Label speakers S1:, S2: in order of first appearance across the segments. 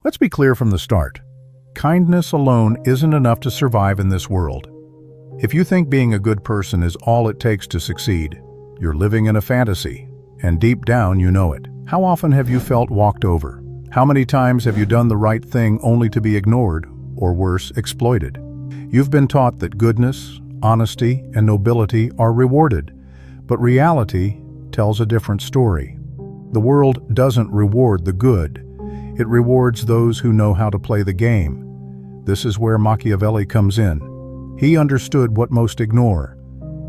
S1: Let's be clear from the start. Kindness alone isn't enough to survive in this world. If you think being a good person is all it takes to succeed, you're living in a fantasy, and deep down you know it. How often have you felt walked over? How many times have you done the right thing only to be ignored, or worse, exploited? You've been taught that goodness, honesty, and nobility are rewarded, but reality tells a different story. The world doesn't reward the good. It rewards those who know how to play the game. This is where Machiavelli comes in. He understood what most ignore.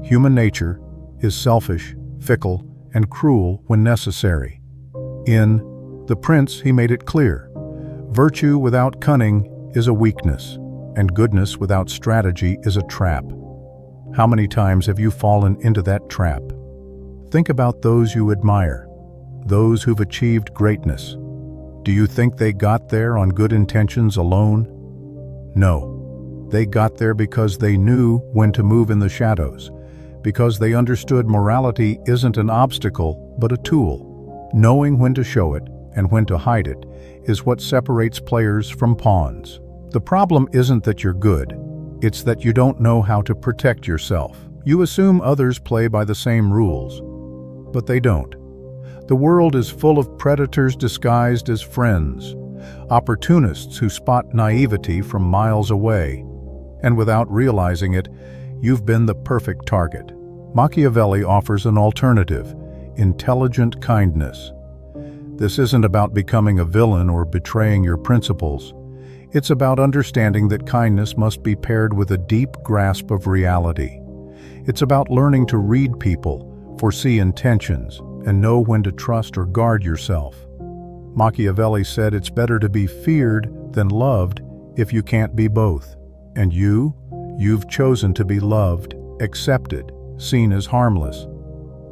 S1: Human nature is selfish, fickle, and cruel when necessary. In The Prince, he made it clear. Virtue without cunning is a weakness, and goodness without strategy is a trap. How many times have you fallen into that trap? Think about those you admire, those who've achieved greatness. Do you think they got there on good intentions alone? No. They got there because they knew when to move in the shadows, because they understood morality isn't an obstacle but a tool. Knowing when to show it and when to hide it is what separates players from pawns. The problem isn't that you're good, it's that you don't know how to protect yourself. You assume others play by the same rules, but they don't. The world is full of predators disguised as friends, opportunists who spot naivety from miles away, and without realizing it, you've been the perfect target. Machiavelli offers an alternative: intelligent kindness. This isn't about becoming a villain or betraying your principles. It's about understanding that kindness must be paired with a deep grasp of reality. It's about learning to read people, foresee intentions, and know when to trust or guard yourself. Machiavelli said it's better to be feared than loved if you can't be both. And you've chosen to be loved, accepted, seen as harmless.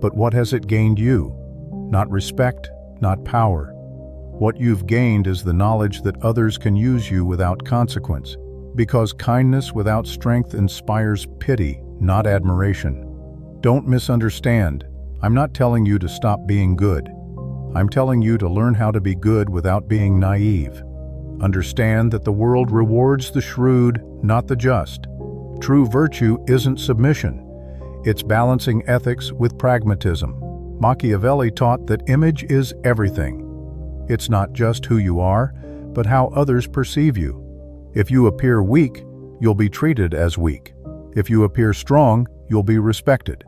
S1: But what has it gained you? Not respect, not power. What you've gained is the knowledge that others can use you without consequence, because kindness without strength inspires pity, not admiration. Don't misunderstand. I'm not telling you to stop being good. I'm telling you to learn how to be good without being naive. Understand that the world rewards the shrewd, not the just. True virtue isn't submission. It's balancing ethics with pragmatism. Machiavelli taught that image is everything. It's not just who you are, but how others perceive you. If you appear weak, you'll be treated as weak. If you appear strong, you'll be respected.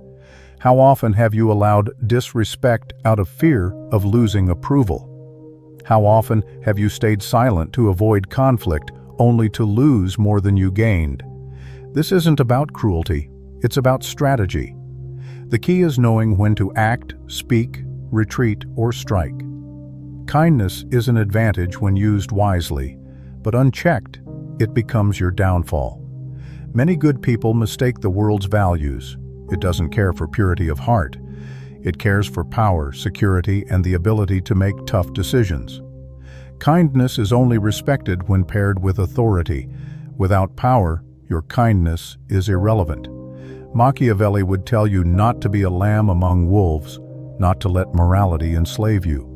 S1: How often have you allowed disrespect out of fear of losing approval? How often have you stayed silent to avoid conflict, only to lose more than you gained? This isn't about cruelty, it's about strategy. The key is knowing when to act, speak, retreat, or strike. Kindness is an advantage when used wisely, but unchecked, it becomes your downfall. Many good people mistake the world's values. It doesn't care for purity of heart. It cares for power, security, and the ability to make tough decisions. Kindness is only respected when paired with authority. Without power, your kindness is irrelevant. Machiavelli would tell you not to be a lamb among wolves, not to let morality enslave you.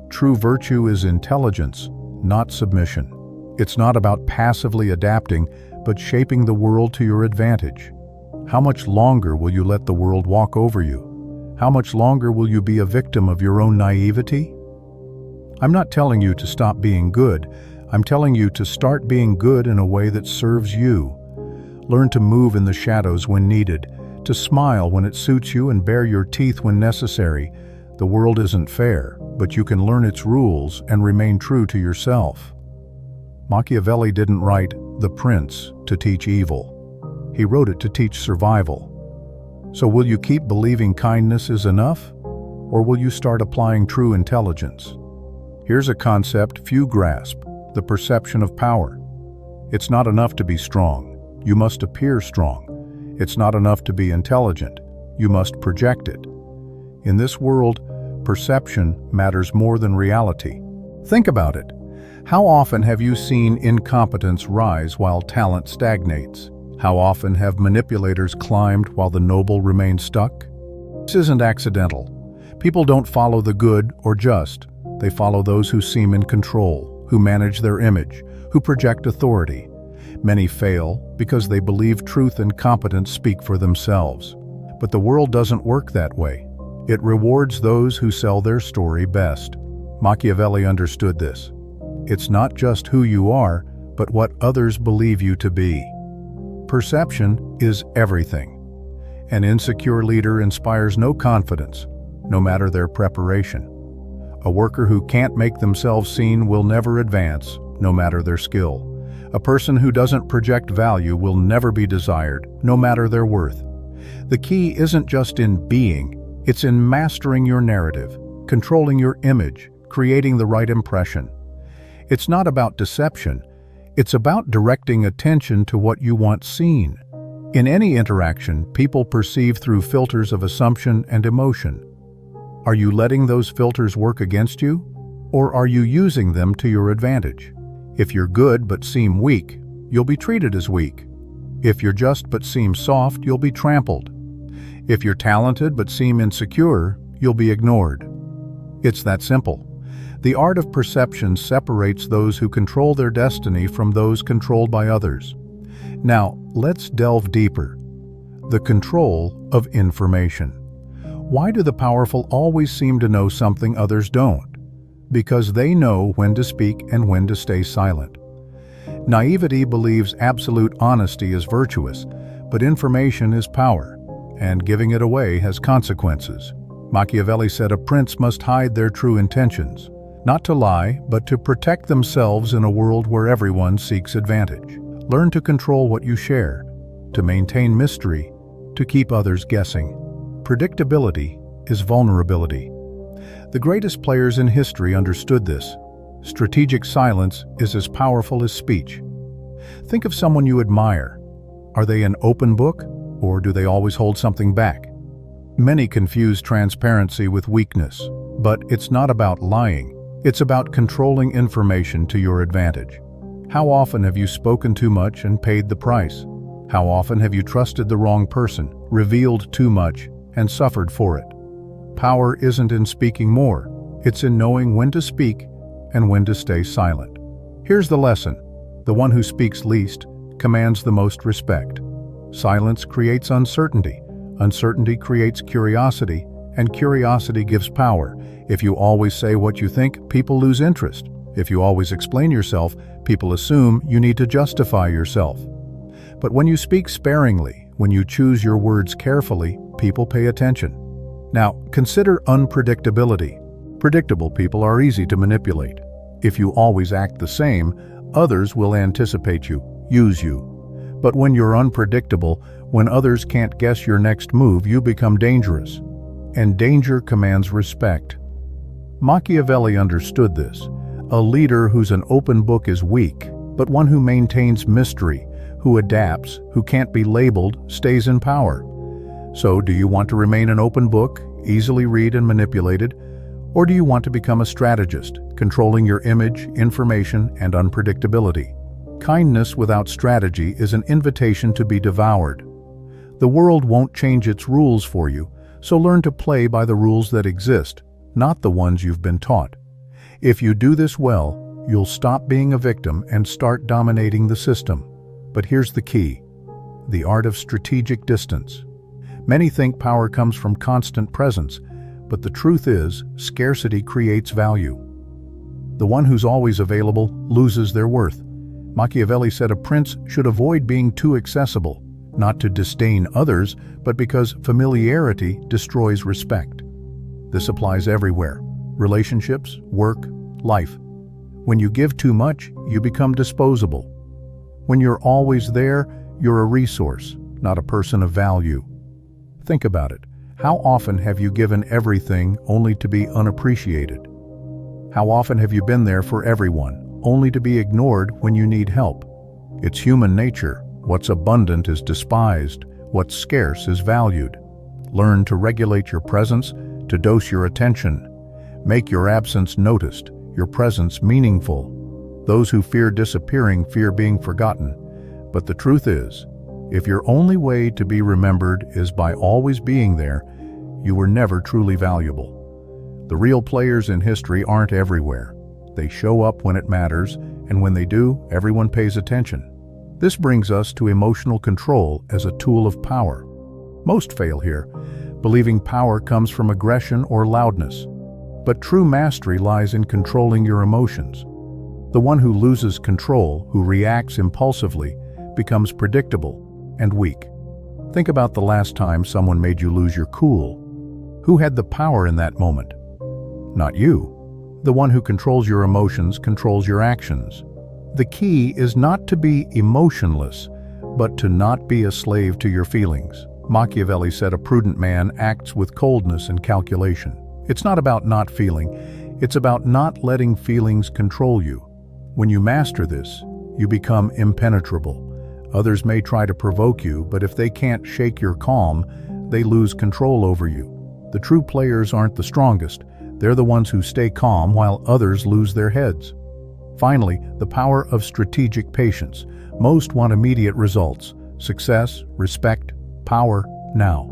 S1: True virtue is intelligence, not submission. It's not about passively adapting, but shaping the world to your advantage. How much longer will you let the world walk over you? How much longer will you be a victim of your own naivety? I'm not telling you to stop being good. I'm telling you to start being good in a way that serves you. Learn to move in the shadows when needed, to smile when it suits you and bare your teeth when necessary. The world isn't fair, but you can learn its rules and remain true to yourself. Machiavelli didn't write The Prince to teach evil. He wrote it to teach survival. So will you keep believing kindness is enough? Or will you start applying true intelligence? Here's a concept few grasp: the perception of power. It's not enough to be strong. You must appear strong. It's not enough to be intelligent. You must project it. In this world, perception matters more than reality. Think about it. How often have you seen incompetence rise while talent stagnates? How often have manipulators climbed while the noble remain stuck? This isn't accidental. People don't follow the good or just. They follow those who seem in control, who manage their image, who project authority. Many fail because they believe truth and competence speak for themselves. But the world doesn't work that way. It rewards those who sell their story best. Machiavelli understood this. It's not just who you are, but what others believe you to be. Perception is everything. An insecure leader inspires no confidence, no matter their preparation. A worker who can't make themselves seen will never advance, no matter their skill. A person who doesn't project value will never be desired, no matter their worth. The key isn't just in being, it's in mastering your narrative, controlling your image, creating the right impression. It's not about deception, it's about directing attention to what you want seen. In any interaction, people perceive through filters of assumption and emotion. Are you letting those filters work against you, or are you using them to your advantage? If you're good but seem weak, you'll be treated as weak. If you're just but seem soft, you'll be trampled. If you're talented but seem insecure, you'll be ignored. It's that simple. The art of perception separates those who control their destiny from those controlled by others. Now, let's delve deeper. The control of information. Why do the powerful always seem to know something others don't? Because they know when to speak and when to stay silent. Naivety believes absolute honesty is virtuous, but information is power, and giving it away has consequences. Machiavelli said a prince must hide their true intentions, not to lie, but to protect themselves in a world where everyone seeks advantage. Learn to control what you share, to maintain mystery, to keep others guessing. Predictability is vulnerability. The greatest players in history understood this. Strategic silence is as powerful as speech. Think of someone you admire. Are they an open book, or do they always hold something back? Many confuse transparency with weakness, but it's not about lying. It's about controlling information to your advantage. How often have you spoken too much and paid the price? How often have you trusted the wrong person, revealed too much, and suffered for it? Power isn't in speaking more, it's in knowing when to speak and when to stay silent. Here's the lesson. The one who speaks least commands the most respect. Silence creates uncertainty. Uncertainty creates curiosity, and curiosity gives power. If you always say what you think, people lose interest. If you always explain yourself, people assume you need to justify yourself. But when you speak sparingly, when you choose your words carefully, people pay attention. Now, consider unpredictability. Predictable people are easy to manipulate. If you always act the same, others will anticipate you, use you. But when you're unpredictable, when others can't guess your next move, you become dangerous. And danger commands respect. Machiavelli understood this. A leader who's an open book is weak, but one who maintains mystery, who adapts, who can't be labeled, stays in power. So, do you want to remain an open book, easily read and manipulated? Or do you want to become a strategist, controlling your image, information, and unpredictability? Kindness without strategy is an invitation to be devoured. The world won't change its rules for you, so learn to play by the rules that exist, not the ones you've been taught. If you do this well, you'll stop being a victim and start dominating the system. But here's the key: the art of strategic distance. Many think power comes from constant presence, but the truth is, scarcity creates value. The one who's always available loses their worth. Machiavelli said a prince should avoid being too accessible, not to disdain others, but because familiarity destroys respect. This applies everywhere: relationships, work, life. When you give too much, you become disposable. When you're always there, you're a resource, not a person of value. Think about it. How often have you given everything only to be unappreciated? How often have you been there for everyone, only to be ignored when you need help? It's human nature. What's abundant is despised. What's scarce is valued. Learn to regulate your presence, to dose your attention. Make your absence noticed, your presence meaningful. Those who fear disappearing fear being forgotten. But the truth is, if your only way to be remembered is by always being there, you were never truly valuable. The real players in history aren't everywhere. They show up when it matters, and when they do, everyone pays attention. This brings us to emotional control as a tool of power. Most fail here, believing power comes from aggression or loudness. But true mastery lies in controlling your emotions. The one who loses control, who reacts impulsively, becomes predictable and weak. Think about the last time someone made you lose your cool. Who had the power in that moment? Not you. The one who controls your emotions controls your actions. The key is not to be emotionless, but to not be a slave to your feelings. Machiavelli said a prudent man acts with coldness and calculation. It's not about not feeling, it's about not letting feelings control you. When you master this, you become impenetrable. Others may try to provoke you, but if they can't shake your calm, they lose control over you. The true players aren't the strongest. They're the ones who stay calm while others lose their heads. Finally, the power of strategic patience. Most want immediate results, success, respect, power, now.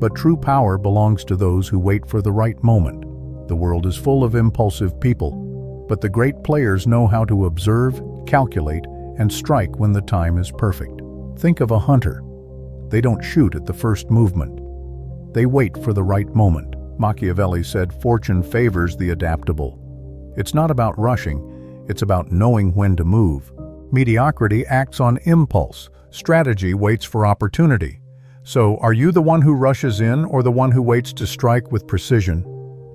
S1: But true power belongs to those who wait for the right moment. The world is full of impulsive people, but the great players know how to observe, calculate, and strike when the time is perfect. Think of a hunter. They don't shoot at the first movement. They wait for the right moment. Machiavelli said, "Fortune favors the adaptable." It's not about rushing, it's about knowing when to move. Mediocrity acts on impulse. Strategy waits for opportunity. So, are you the one who rushes in or the one who waits to strike with precision?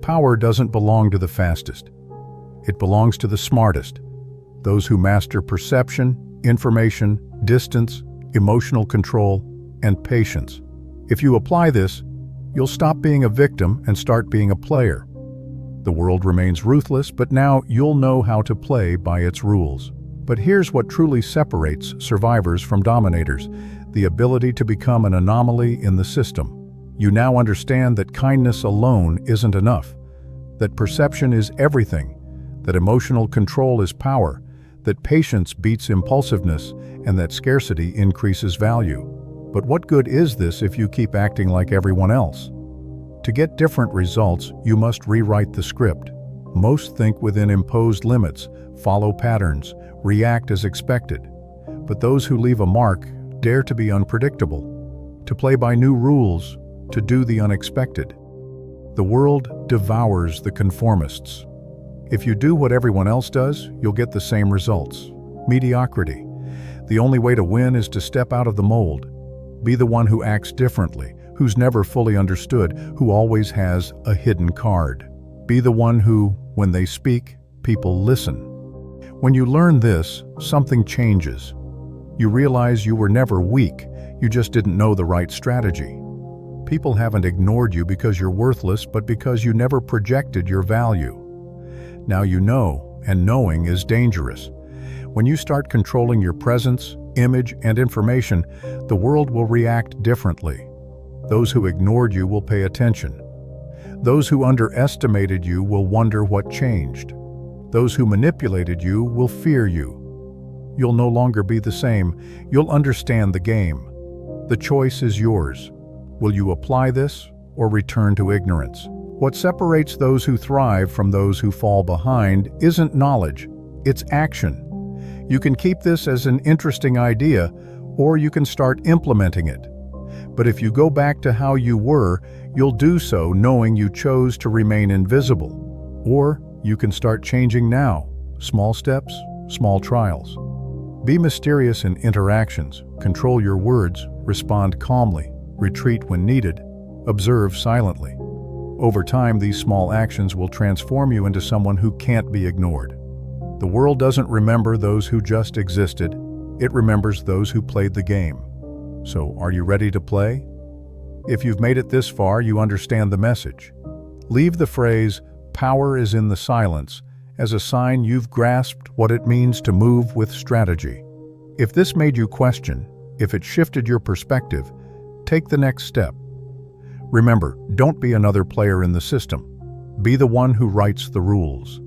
S1: Power doesn't belong to the fastest. It belongs to the smartest. Those who master perception, information, distance, emotional control, and patience. If you apply this, you'll stop being a victim and start being a player. The world remains ruthless, but now you'll know how to play by its rules. But here's what truly separates survivors from dominators: the ability to become an anomaly in the system. You now understand that kindness alone isn't enough, that perception is everything, that emotional control is power, that patience beats impulsiveness, and that scarcity increases value. But what good is this if you keep acting like everyone else? To get different results, you must rewrite the script. Most think within imposed limits, follow patterns, react as expected. But those who leave a mark dare to be unpredictable, to play by new rules, to do the unexpected. The world devours the conformists. If you do what everyone else does, you'll get the same results. Mediocrity. The only way to win is to step out of the mold. Be the one who acts differently, who's never fully understood, who always has a hidden card. Be the one who, when they speak, people listen. When you learn this, something changes. You realize you were never weak, you just didn't know the right strategy. People haven't ignored you because you're worthless, but because you never projected your value. Now you know, and knowing is dangerous. When you start controlling your presence, image, and information, the world will react differently. Those who ignored you will pay attention. Those who underestimated you will wonder what changed. Those who manipulated you will fear you. You'll no longer be the same. You'll understand the game. The choice is yours. Will you apply this or return to ignorance? What separates those who thrive from those who fall behind isn't knowledge, it's action. You can keep this as an interesting idea, or you can start implementing it. But if you go back to how you were, you'll do so knowing you chose to remain invisible. Or you can start changing now. Small steps, small trials. Be mysterious in interactions, control your words, respond calmly, retreat when needed, observe silently. Over time, these small actions will transform you into someone who can't be ignored. The world doesn't remember those who just existed, it remembers those who played the game. So, are you ready to play? If you've made it this far, you understand the message. Leave the phrase, "power is in the silence," as a sign you've grasped what it means to move with strategy. If this made you question, if it shifted your perspective, take the next step. Remember, don't be another player in the system. Be the one who writes the rules.